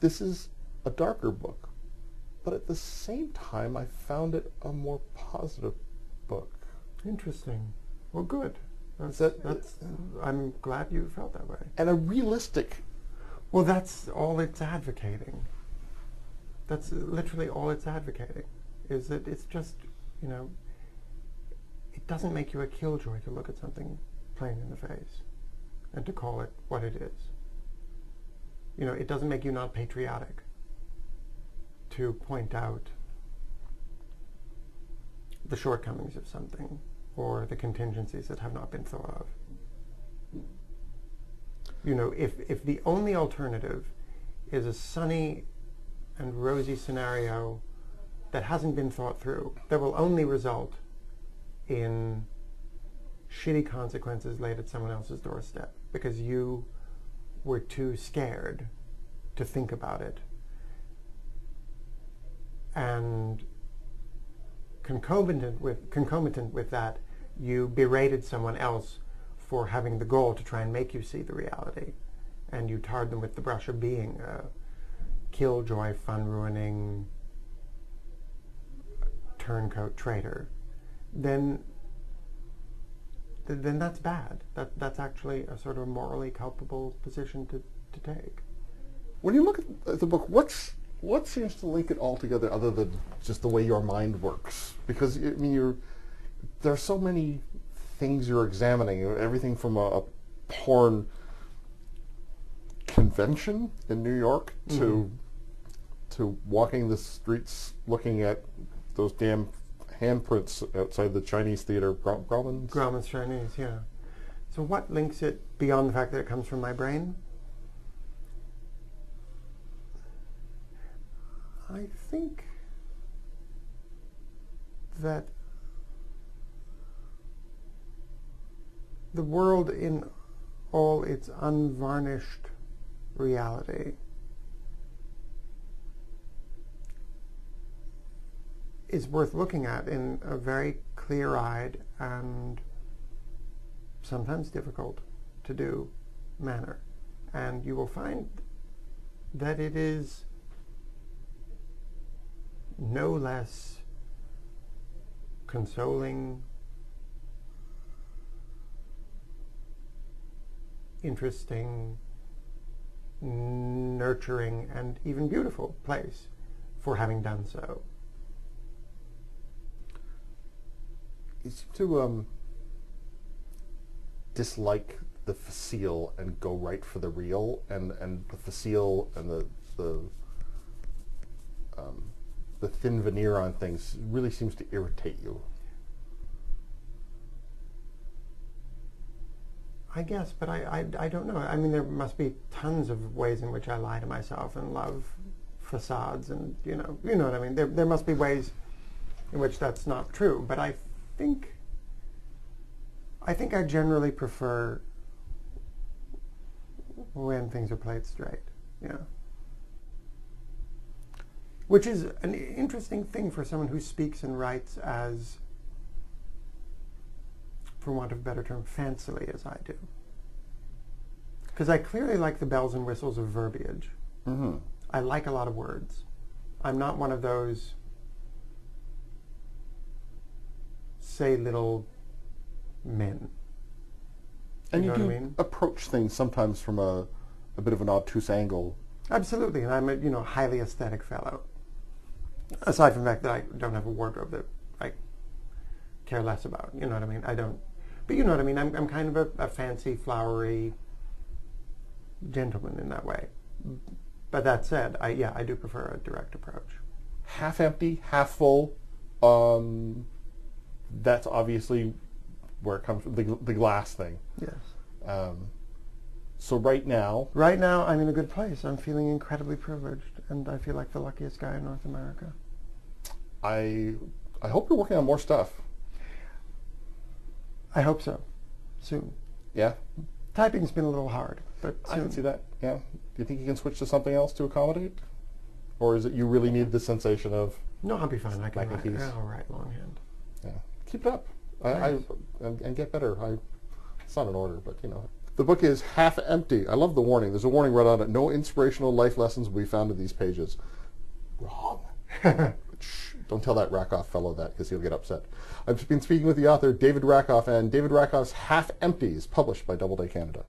this is a darker book, but at the same time, I found it a more positive book. Interesting. Well, good. That's I'm glad you felt that way. and a realistic. Well, that's all it's advocating. That's literally all it's advocating, is that it's just, you know, it doesn't make you a killjoy to look at something plain in the face and to call it what it is. You know, it doesn't make you not patriotic to point out the shortcomings of something or the contingencies that have not been thought of. You know, if the only alternative is a sunny and rosy scenario that hasn't been thought through, that will only result in shitty consequences laid at someone else's doorstep because you were too scared to think about it. And concomitant with that, you berated someone else for having the goal to try and make you see the reality, and you tarred them with the brush of being a killjoy, fun-ruining, turncoat traitor, then that's bad. That's actually a sort of morally culpable position to take. When you look at the book, what seems to link it all together other than just the way your mind works? Because, I mean, there are so many things you're examining, everything from a porn convention in New York to walking the streets looking at those damn handprints outside the Chinese theater, Grauman's Chinese, yeah. So what links it beyond the fact that it comes from my brain? I think that the world in all its unvarnished reality is worth looking at in a very clear-eyed and sometimes difficult to do manner. And you will find that it is no less consoling, interesting, nurturing, and even beautiful place for having done so. You seem to dislike the facile and go right for the real, and the facile and the thin veneer on things really seems to irritate you. I guess, but I don't know. I mean, there must be tons of ways in which I lie to myself and love facades, and you know what I mean. There must be ways in which that's not true. But I think I generally prefer when things are played straight. Yeah. Which is an interesting thing for someone who speaks and writes as, for want of a better term, fancily as I do. Because I clearly like the bells and whistles of verbiage. Mm-hmm. I like a lot of words. I'm not one of those say little men. And you you know do what I mean? approach things sometimes from a bit of an obtuse angle. Absolutely, and I'm a highly aesthetic fellow. Aside from the fact that I don't have a wardrobe that I care less about, you know what I mean? I don't, but you know what I mean? I'm kind of a fancy, flowery gentleman in that way. But that said, I do prefer a direct approach. Half empty, half full. That's obviously where it comes from, the glass thing. Yes. So right now I'm in a good place. I'm feeling incredibly privileged, and I feel like the luckiest guy in North America. I hope you're working on more stuff. I hope so. Soon. Yeah? Typing's been a little hard, but soon. I can see that, yeah. Do you think you can switch to something else to accommodate? Or is it you really need the sensation of... No, I'll be fine. I can Mac and write. keys. I'll write longhand. Yeah. Keep it up. Nice. And get better. It's not an order, but, The book is half empty. I love the warning. There's a warning right on it. No inspirational life lessons will be found in these pages. Wrong. Shh, don't tell that Rakoff fellow that, because he'll get upset. I've been speaking with the author, David Rakoff, and David Rakoff's Half Empty is published by Doubleday Canada.